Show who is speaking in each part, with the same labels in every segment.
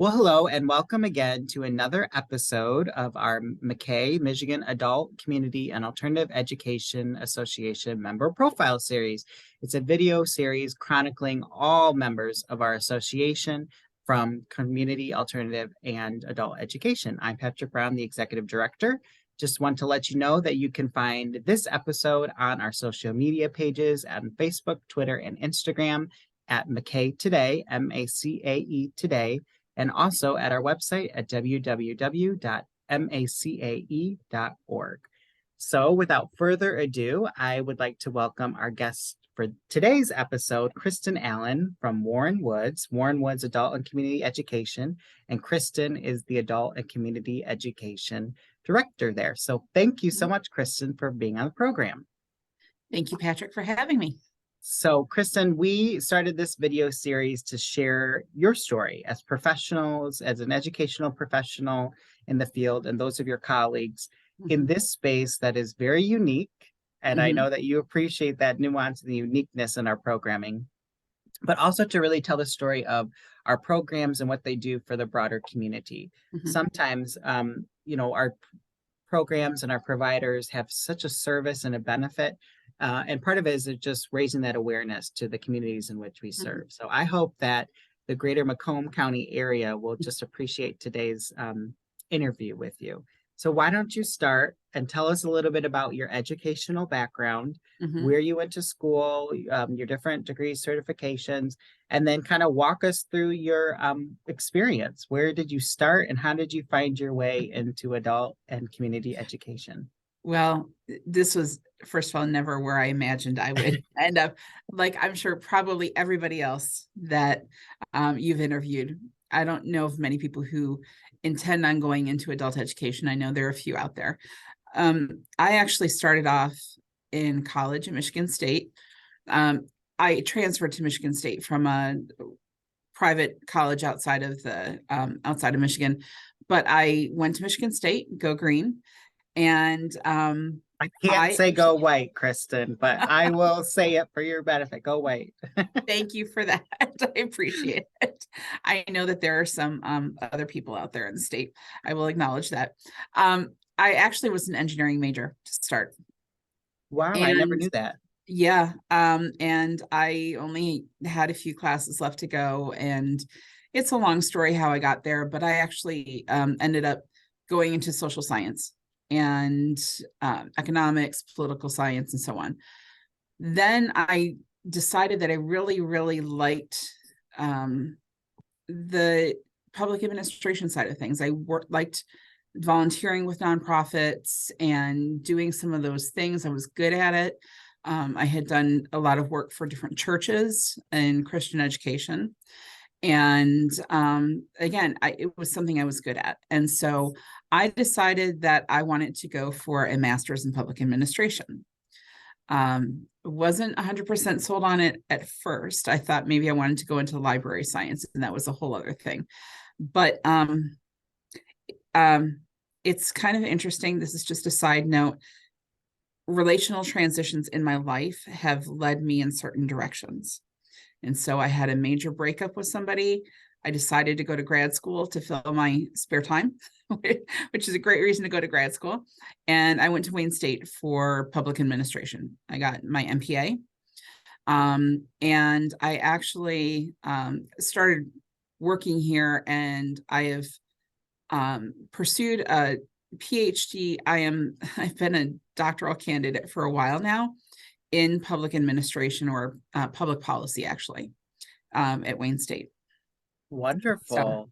Speaker 1: Well, hello, and welcome again to another episode of our MACAE, Michigan Adult Community and Alternative Education Association member profile series. It's a video series chronicling all members of our association from community, alternative, and adult education. I'm Patrick Brown, the executive director. Just want to let you know that you can find this episode on our social media pages on Facebook, Twitter, and Instagram at MACAE Today, MACAE Today, and also at our website at www.macae.org. So without further ado, I would like to welcome our guest for today's episode, Kristen Allen from Warren Woods Adult and Community Education, and Kristen is the Adult and Community Education Director there. So thank you so much, Kristen, for being on the program.
Speaker 2: Thank you, Patrick, for having me.
Speaker 1: So, Kristen, we started this video series to share your story as professionals, as an educational professional in the field, and those of your colleagues in this space that is very unique. And I know that you appreciate that nuance and the uniqueness in our programming, but also to really tell the story of our programs and what they do for the broader community. Sometimes, our programs and our providers have such a service and a benefit. And part of it is just raising that awareness to the communities in which we serve. So I hope that the greater Macomb County area will just appreciate today's interview with you. So why don't you start and tell us a little bit about your educational background, where you went to school, your different degrees, certifications, and then kind of walk us through your experience. Where did you start and how did you find your way into adult and community education?
Speaker 2: Well, this was, first of all, never where I imagined I would end up. Like, I'm sure probably everybody else that you've interviewed. I don't know of many people who intend on going into adult education. I know there are a few out there. I actually started off in college at Michigan State. I transferred to Michigan State from a private college outside of Michigan, but I went to Michigan State, go green. And
Speaker 1: I can't say go white, Kristen, but I will say it for your benefit. Go white.
Speaker 2: Thank you for that. I appreciate it. I know that there are some other people out there in the state. I will acknowledge that. I actually was an engineering major to start.
Speaker 1: Wow, I never knew that.
Speaker 2: Yeah. And I only had a few classes left to go. And it's a long story how I got there, but I actually ended up going into social science and economics, political science, and so on. Then I decided that I really, really liked the public administration side of things. I liked volunteering with nonprofits and doing some of those things. I was good at it. I had done a lot of work for different churches in Christian education. And again, it was something I was good at. And so I decided that I wanted to go for a master's in public administration. Wasn't 100% sold on it at first. I thought maybe I wanted to go into library science, and that was a whole other thing. But it's kind of interesting. This is just a side note. Relational transitions in my life have led me in certain directions. And so I had a major breakup with somebody. I decided to go to grad school to fill my spare time, which is a great reason to go to grad school. And I went to Wayne State for public administration. I got my MPA. And I actually started working here, and I have pursued a PhD. I've been a doctoral candidate for a while now in public administration or public policy, actually, at Wayne State.
Speaker 1: Wonderful. So,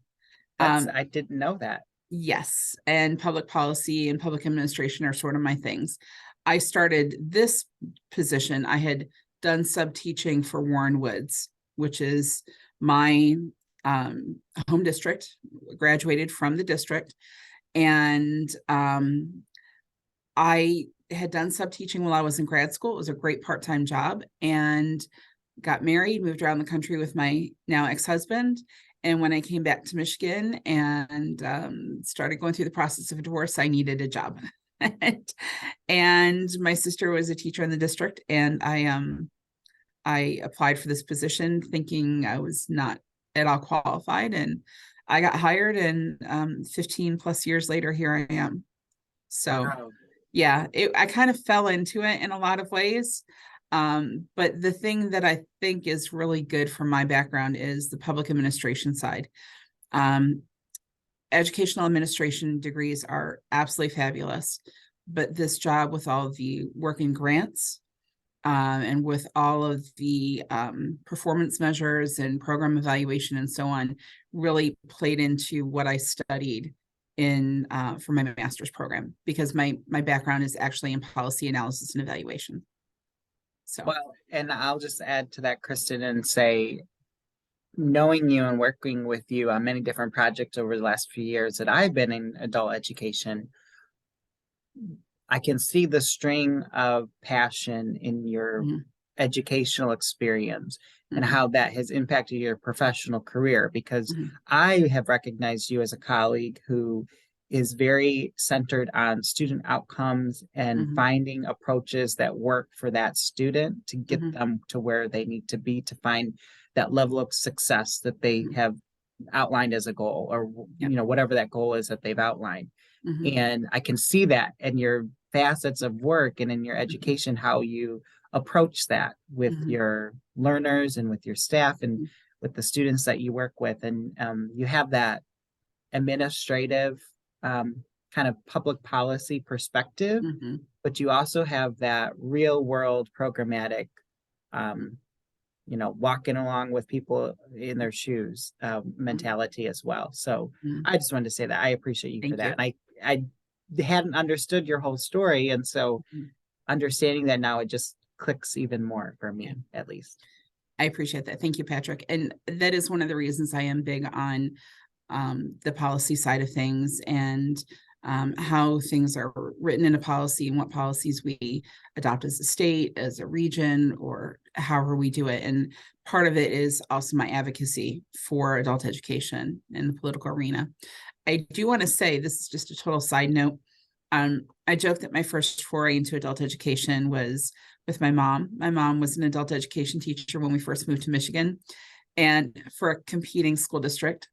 Speaker 1: I didn't know that.
Speaker 2: Yes. And public policy and public administration are sort of my things. I started this position. I had done sub-teaching for Warren Woods, which is my home district, graduated from the district. And I had done sub-teaching while I was in grad school. It was a great part-time job, and got married, moved around the country with my now ex-husband. And when I came back to Michigan and started going through the process of a divorce, I needed a job. And my sister was a teacher in the district, and I applied for this position thinking I was not at all qualified. And I got hired, and 15 plus years later, here I am. So
Speaker 1: Wow.
Speaker 2: yeah, I kind of fell into it in a lot of ways. But the thing that I think is really good from my background is the public administration side. Um, Educational administration degrees are absolutely fabulous, but this job with all the working grants, and with all of the performance measures and program evaluation and so on, really played into what I studied in for my master's program, because my background is actually in policy analysis and evaluation. So
Speaker 1: Well, and I'll just add to that, Kristen, and say, knowing you and working with you on many different projects over the last few years that I've been in adult education, I can see the string of passion in your educational experience and how that has impacted your professional career, because I have recognized you as a colleague who is very centered on student outcomes and finding approaches that work for that student to get them to where they need to be to find that level of success that they have outlined as a goal, or whatever that goal is that they've outlined. And I can see that in your facets of work and in your education, how you approach that with your learners and with your staff and with the students that you work with. And you have that administrative kind of public policy perspective, but you also have that real world programmatic, walking along with people in their shoes mentality as well. So I just wanted to say that I appreciate you for that. And I hadn't understood your whole story. And so understanding that now, it just clicks even more for me, at least.
Speaker 2: I appreciate that. Thank you, Patrick. And that is one of the reasons I am big on the policy side of things, and how things are written in a policy and what policies we adopt as a state, as a region, or however we do it. And part of it is also my advocacy for adult education in the political arena. I do want to say, this is just a total side note. I joke that my first foray into adult education was with my mom. My mom was an adult education teacher when we first moved to Michigan, and for a competing school district.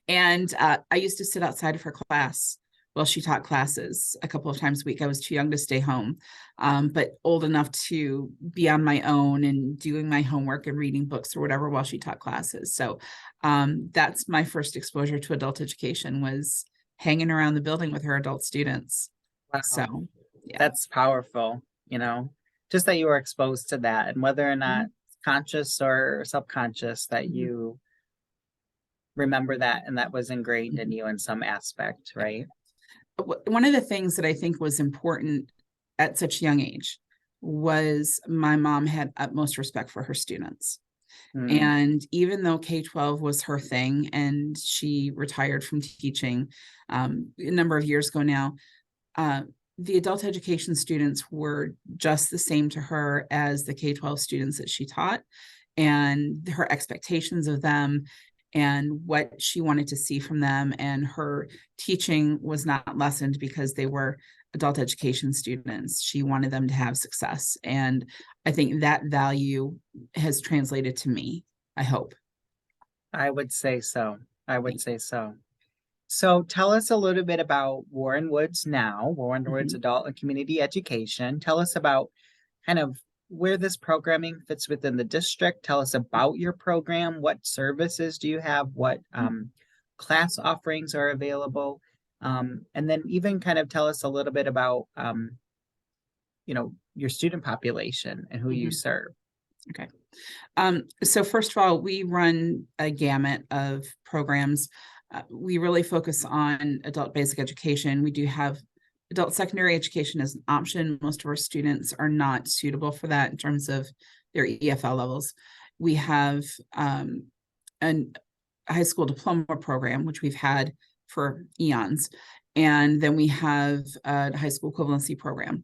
Speaker 2: And I used to sit outside of her class while she taught classes a couple of times a week. I was too young to stay home, but old enough to be on my own and doing my homework and reading books or whatever while she taught classes. So that's my first exposure to adult education, was hanging around the building with her adult students.
Speaker 1: Wow.
Speaker 2: So
Speaker 1: that's powerful, just that you were exposed to that, and whether or not conscious or subconscious, that you remember that, and that was ingrained in you in some aspect, right?
Speaker 2: One of the things that I think was important at such a young age was my mom had utmost respect for her students. And even though K-12 was her thing, and she retired from teaching a number of years ago now, the adult education students were just the same to her as the K-12 students that she taught, and her expectations of them and what she wanted to see from them. And her teaching was not lessened because they were adult education students. She wanted them to have success. And I think that value has translated to me, I hope.
Speaker 1: I would say so. So tell us a little bit about Warren Woods now, Warren Woods Adult and Community Education. Tell us about kind of where this programming fits within the district. Tell us about your program. What services do you have? What class offerings are available? And then even kind of tell us a little bit about, your student population and who you serve.
Speaker 2: Okay. So first of all, we run a gamut of programs. We really focus on adult basic education. We do have adult secondary education as an option. Most of our students are not suitable for that in terms of their EFL levels. We have a high school diploma program, which we've had for eons. And then we have a high school equivalency program.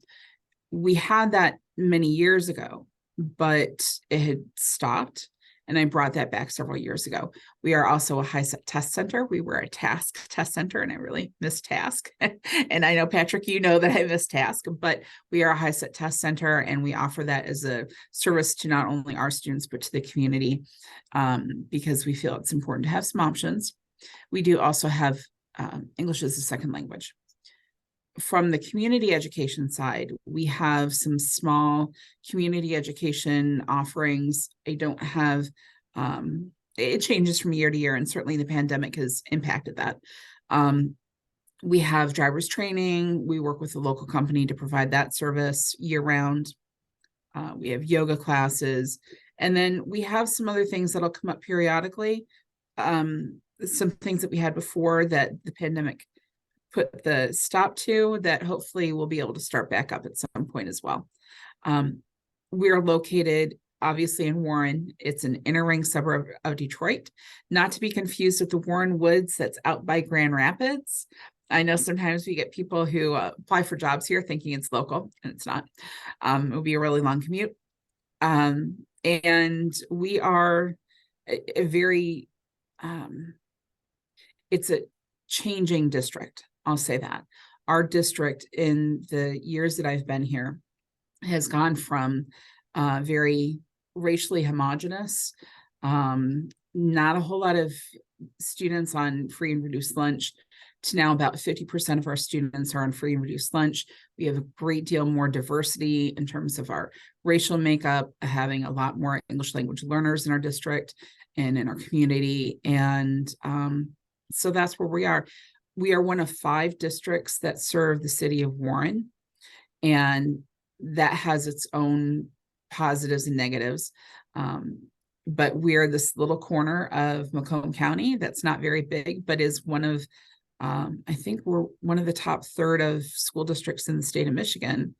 Speaker 2: We had that many years ago, but it had stopped. And I brought that back several years ago. We are also a high-set test center. We were a task test center, and I really miss task. And I know, Patrick, you know that I miss task, but we are a high-set test center, and we offer that as a service to not only our students, but to the community, because we feel it's important to have some options. We do also have English as a second language. From the community education side, we have some small community education offerings. I don't have, it changes from year to year, and certainly the pandemic has impacted that. We have driver's training. We work with a local company to provide that service year round. We have yoga classes, and then we have some other things that'll come up periodically. Some things that we had before that the pandemic put the stop to, that hopefully we'll be able to start back up at some point as well. We're located obviously in Warren. It's an inner ring suburb of Detroit, not to be confused with the Warren Woods that's out by Grand Rapids. I know sometimes we get people who apply for jobs here thinking it's local, and it's not. It will be a really long commute. And we are a very, it's a changing district. I'll say that. Our district, in the years that I've been here, has gone from very racially homogenous, not a whole lot of students on free and reduced lunch, to now about 50% of our students are on free and reduced lunch. We have a great deal more diversity in terms of our racial makeup, having a lot more English language learners in our district and in our community. And so that's where we are. We are one of 5 districts that serve the city of Warren, and that has its own positives and negatives. But we're this little corner of Macomb County that's not very big, but is one of, I think we're one of the top third of school districts in the state of Michigan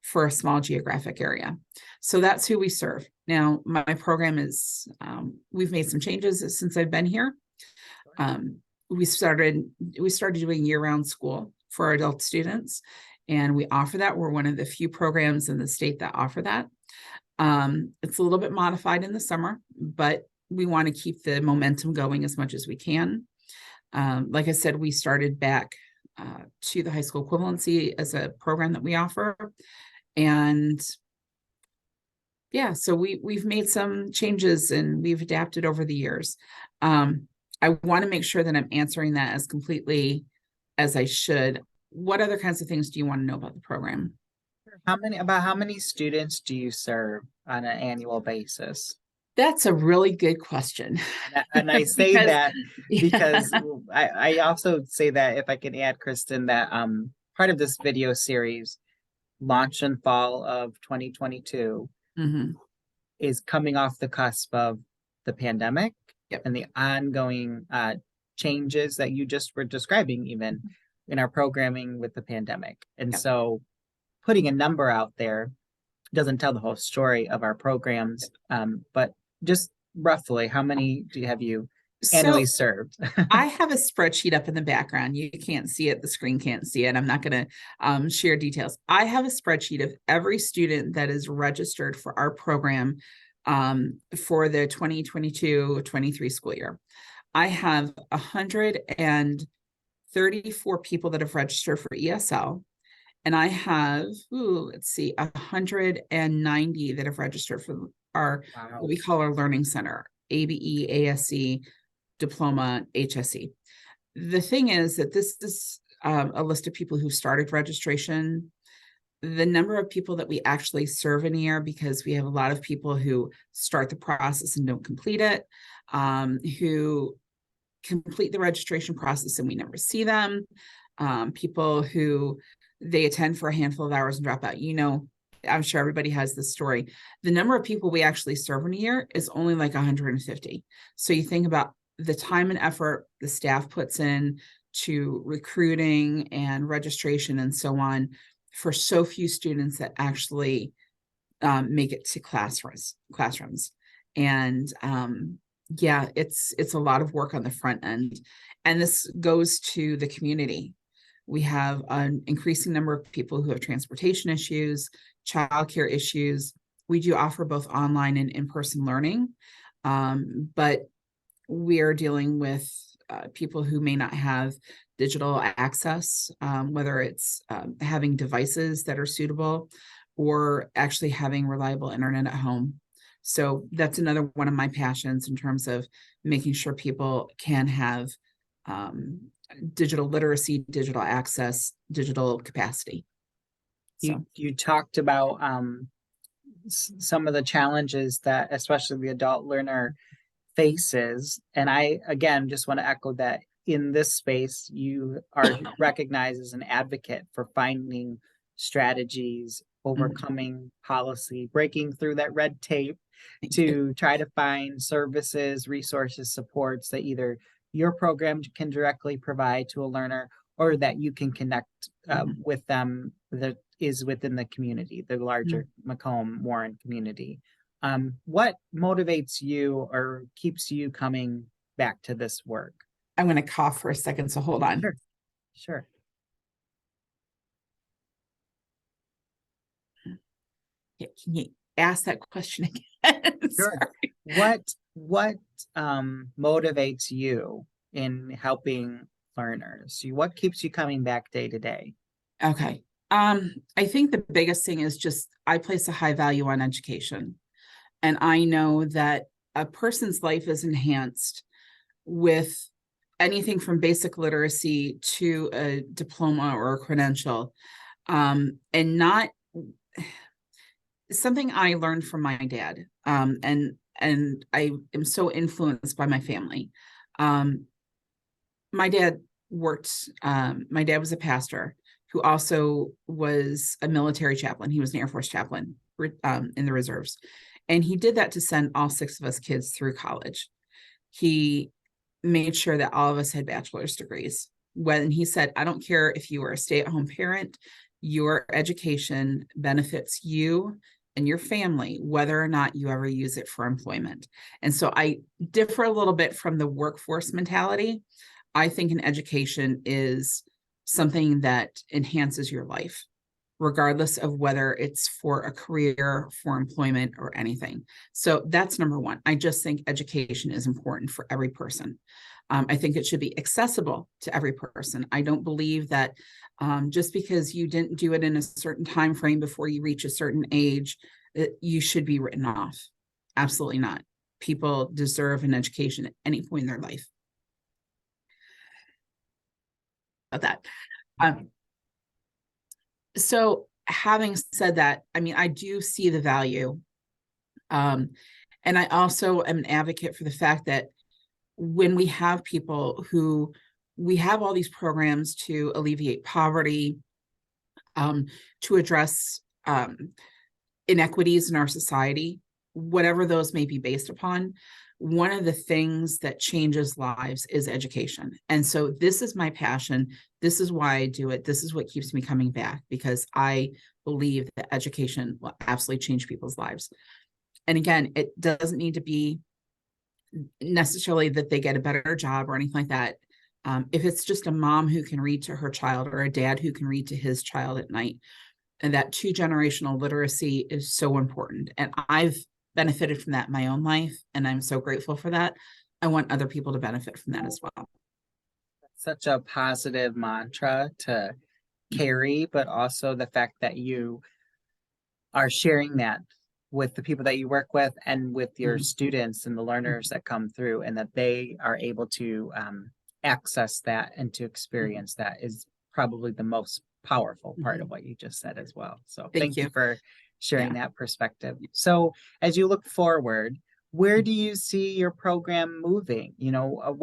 Speaker 2: for a small geographic area. So that's who we serve. Now, my program is, we've made some changes since I've been here. We started doing year-round school for our adult students, and we offer that. We're one of the few programs in the state that offer that. It's a little bit modified in the summer, but we want to keep the momentum going as much as we can. Like I said, we started back to the high school equivalency as a program that we offer. And yeah, so we've made some changes and we've adapted over the years. I want to make sure that I'm answering that as completely as I should. What other kinds of things do you want to know about the program?
Speaker 1: How many students do you serve on an annual basis?
Speaker 2: That's a really good question.
Speaker 1: And I say
Speaker 2: Because-
Speaker 1: that because I also say that, if I can add, Kristen, that part of this video series launched in fall of 2022 is coming off the cusp of the pandemic. Yep. And the ongoing changes that you just were describing, even in our programming with the pandemic. And yep. So putting a number out there doesn't tell the whole story of our programs, but just roughly, how many have you annually served?
Speaker 2: I have a spreadsheet up in the background. You can't see it. The screen can't see it. I'm not going to share details. I have a spreadsheet of every student that is registered for our program for the 2022-23 school year. I have 134 people that have registered for ESL. And I have, 190 that have registered for our, what we call our Learning Center, ABE, ASC, Diploma, HSE. The thing is that this is a list of people who started registration. The number of people that we actually serve in a year, because we have a lot of people who start the process and don't complete it, who complete the registration process and we never see them, people who they attend for a handful of hours and drop out. You know, I'm sure everybody has this story. The number of people we actually serve in a year is only like 150. So you think about the time and effort the staff puts in to recruiting and registration and so on, for so few students that actually make it to classrooms. And yeah, it's a lot of work on the front end. And this goes to the community. We have an increasing number of people who have transportation issues, childcare issues. We do offer both online and in-person learning. But we are dealing with people who may not have digital access, whether it's having devices that are suitable or actually having reliable internet at home. So that's another one of my passions in terms of making sure people can have digital literacy, digital access, digital capacity.
Speaker 1: You talked about some of the challenges that especially the adult learner faces. And I, again, just want to echo that in this space, you are recognized as an advocate for finding strategies, overcoming policy, breaking through that red tape to try to find services, resources, supports that either your program can directly provide to a learner or that you can connect with them that is within the community, the larger Macomb Warren community. What motivates you or keeps you coming back to this work?
Speaker 2: I'm going to cough for a second, so hold on.
Speaker 1: Sure.
Speaker 2: Yeah, can you ask that question again?
Speaker 1: Sure. What motivates you in helping learners? What keeps you coming back day to day?
Speaker 2: Okay. I think the biggest thing is just I place a high value on education. And I know that a person's life is enhanced with anything from basic literacy to a diploma or a credential. And not something I learned from my dad. And I am so influenced by my family. My dad my dad was a pastor who also was a military chaplain. He was an Air Force chaplain in the reserves. And he did that to send all 6 of us kids through college. He made sure that all of us had bachelor's degrees. When he said, I don't care if you are a stay-at-home parent, your education benefits you and your family, whether or not you ever use it for employment. And so I differ a little bit from the workforce mentality. I think an education is something that enhances your life, regardless of whether it's for a career, for employment, or anything. So that's number one. I just think education is important for every person. I think it should be accessible to every person. I don't believe that just because you didn't do it in a certain time frame before you reach a certain age, that you should be written off. Absolutely not. People deserve an education at any point in their life. About that. So having said that, I mean, I do see the value. And I also am an advocate for the fact that when we have people who, we have all these programs to alleviate poverty, to address inequities in our society, whatever those may be based upon, one of the things that changes lives is education. And so this is my passion. This is why I do it. This is what keeps me coming back, because I believe that education will absolutely change people's lives. And again, it doesn't need to be necessarily that they get a better job or anything like that. If it's just a mom who can read to her child or a dad who can read to his child at night, and that 2-generational literacy is so important. And I've benefited from that in my own life, and I'm so grateful for that. I want other people to benefit from that as well.
Speaker 1: Such a positive mantra to carry, but also the fact that you are sharing that with the people that you work with and with your students and the learners that come through, and that they are able to access that and to experience that is probably the most powerful part of what you just said as well. So thank you for sharing that perspective. So as you look forward, where do you see your program moving? You know,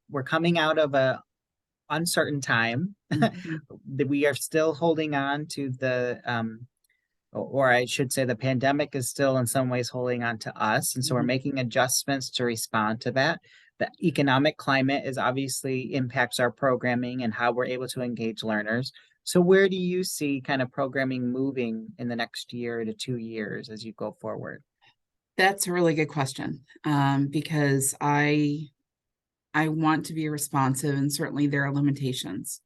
Speaker 1: we're coming out of a uncertain time that we are still holding on to the or I should say the pandemic is still in some ways holding on to us. And so we're making adjustments to respond to that. The economic climate is obviously impacts our programming and how we're able to engage learners. So where do you see kind of programming moving in the next year to 2 years as you go forward?
Speaker 2: That's a really good question, because I want to be responsive, and certainly there are limitations.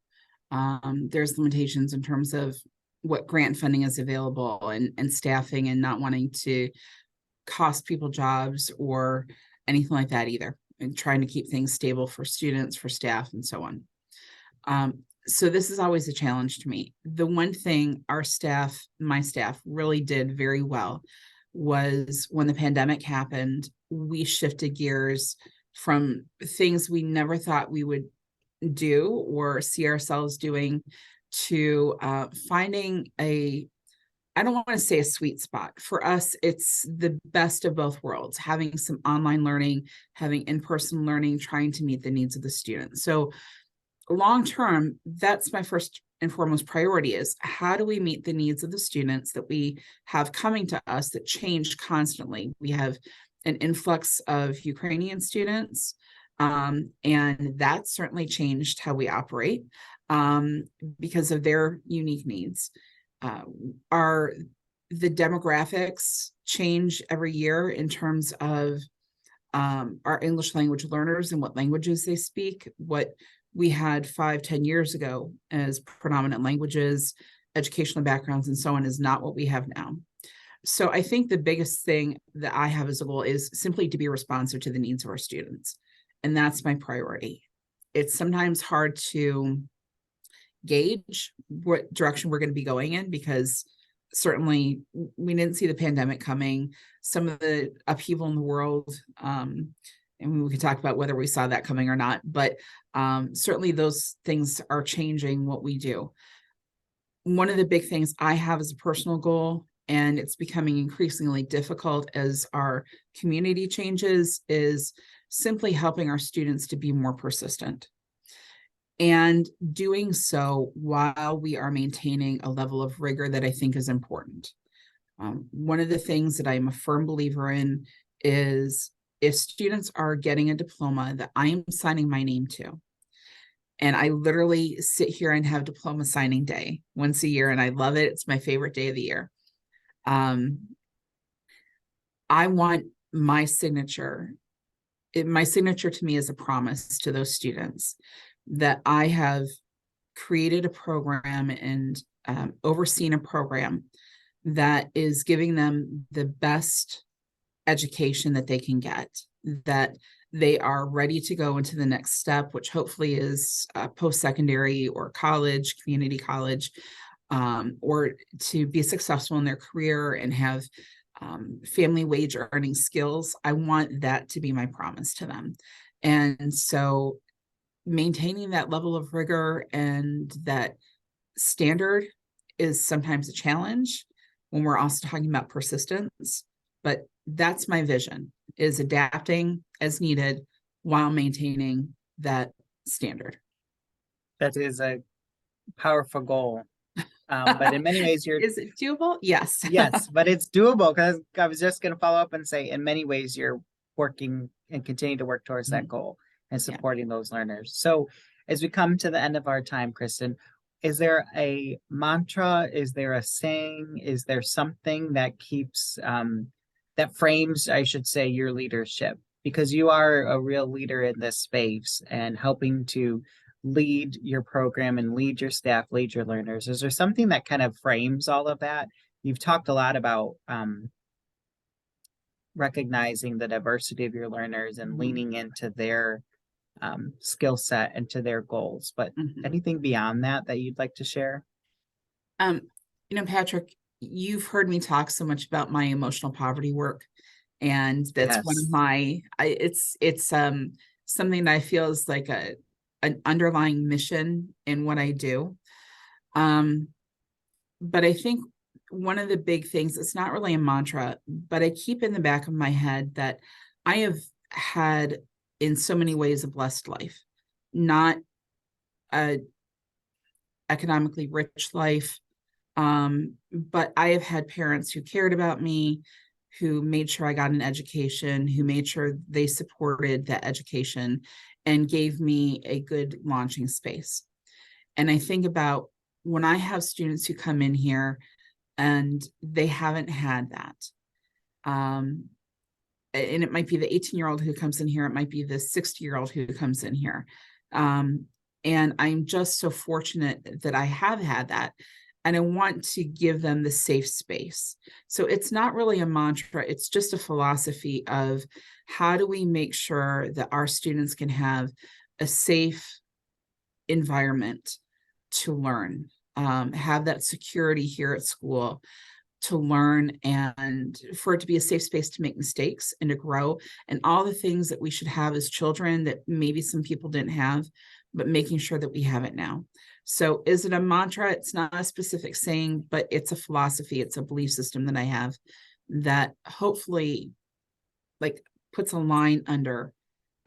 Speaker 2: There's limitations in terms of what grant funding is available and staffing, and not wanting to cost people jobs or anything like that either, and trying to keep things stable for students, for staff, and so on. So this is always a challenge to me. The one thing our staff, my staff, really did very well was when the pandemic happened, we shifted gears from things we never thought we would do or see ourselves doing to finding I don't want to say a sweet spot. For us, it's the best of both worlds, having some online learning, having in-person learning, trying to meet the needs of the students. So long term, that's my first and foremost priority, is how do we meet the needs of the students that we have coming to us that change constantly. We have an influx of Ukrainian students, and that certainly changed how we operate because of their unique needs. The demographics change every year in terms of our English language learners and what languages they speak. What we had 5-10 years ago as predominant languages, educational backgrounds, and so on is not what we have now. So I think the biggest thing that I have as a goal is simply to be responsive to the needs of our students. And that's my priority. It's sometimes hard to gauge what direction we're going to be going in, because certainly we didn't see the pandemic coming, some of the upheaval in the world, and we could talk about whether we saw that coming or not, but certainly those things are changing what we do. One of the big things I have as a personal goal, and it's becoming increasingly difficult as our community changes, is simply helping our students to be more persistent. And doing so while we are maintaining a level of rigor that I think is important. One of the things that I'm a firm believer in is if students are getting a diploma that I am signing my name to, and I literally sit here and have diploma signing day once a year, and I love it. It's my favorite day of the year. I want my signature. My signature to me is a promise to those students that I have created a program and overseen a program that is giving them the best education that they can get, that they are ready to go into the next step, which hopefully is post-secondary or college, community college, or to be successful in their career and have family wage earning skills. I want that to be my promise to them. And so maintaining that level of rigor and that standard is sometimes a challenge when we're also talking about persistence, but that's my vision, is adapting as needed while maintaining that standard.
Speaker 1: That is a powerful goal. But in many ways,
Speaker 2: Is it doable? Yes.
Speaker 1: Yes, but it's doable, because I was just going to follow up and say, in many ways, you're working and continue to work towards that goal and supporting those learners. So as we come to the end of our time, Kristen, is there a mantra? Is there a saying? Is there something that keeps, that frames, I should say, your leadership? Because you are a real leader in this space and helping to lead your program and lead your staff, lead your learners. Is there something that kind of frames all of that? You've talked a lot about recognizing the diversity of your learners and leaning into their skill set and to their goals, but anything beyond that that you'd like to share?
Speaker 2: Patrick, you've heard me talk so much about my emotional poverty work, and that's one of my, it's something that I feel is like an underlying mission in what I do. But I think one of the big things, it's not really a mantra, but I keep in the back of my head that I have had in so many ways a blessed life, not a economically rich life. But I have had parents who cared about me, who made sure I got an education, who made sure they supported that education and gave me a good launching space. And I think about when I have students who come in here and they haven't had that. And it might be the 18-year-old who comes in here. It might be the 60-year-old who comes in here. And I'm just so fortunate that I have had that. and I want to give them the safe space. So it's not really a mantra, it's just a philosophy of how do we make sure that our students can have a safe environment to learn, have that security here at school to learn, and for it to be a safe space to make mistakes and to grow, and all the things that we should have as children that maybe some people didn't have, but making sure that we have it now. So is it a mantra? It's not a specific saying, but it's a philosophy, it's a belief system that I have that hopefully like puts a line under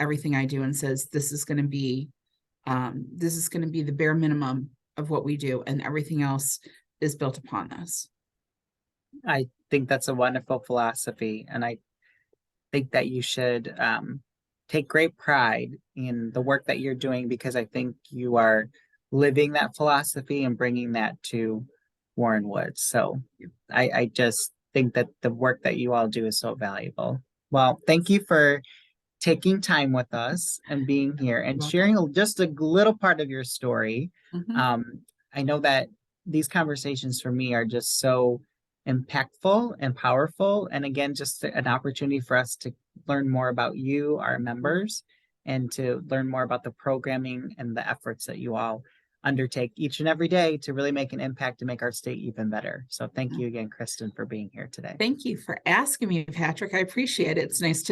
Speaker 2: everything I do and says this is going to be the bare minimum of what we do, and everything else is built upon this.
Speaker 1: I think that's a wonderful philosophy, and I think that you should take great pride in the work that you're doing, because I think you are living that philosophy and bringing that to Warren Woods. So I just think that the work that you all do is so valuable. Well, thank you for taking time with us and being here and sharing just a little part of your story. I know that these conversations for me are just so impactful and powerful. And again, just an opportunity for us to learn more about you, our members, and to learn more about the programming and the efforts that you all undertake each and every day to really make an impact to make our state even better. So thank you again, Kristen, for being here today.
Speaker 2: Thank you for asking me, Patrick. I appreciate it. It's nice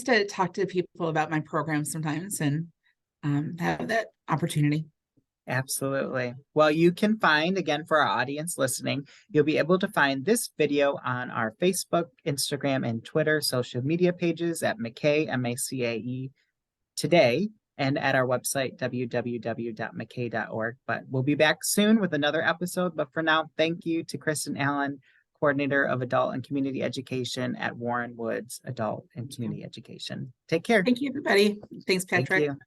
Speaker 2: to talk to people about my program sometimes and have that opportunity.
Speaker 1: Absolutely. Well, you can find, again, for our audience listening, you'll be able to find this video on our Facebook, Instagram, and Twitter social media pages at MACAE, MACAE today, and at our website, www.macae.org. But we'll be back soon with another episode. But for now, thank you to Kristen Allen, Coordinator of Adult and Community Education at Warren Woods Adult and Community Education. Take care.
Speaker 2: Thank you, everybody. Thanks, Patrick.
Speaker 1: Thank you.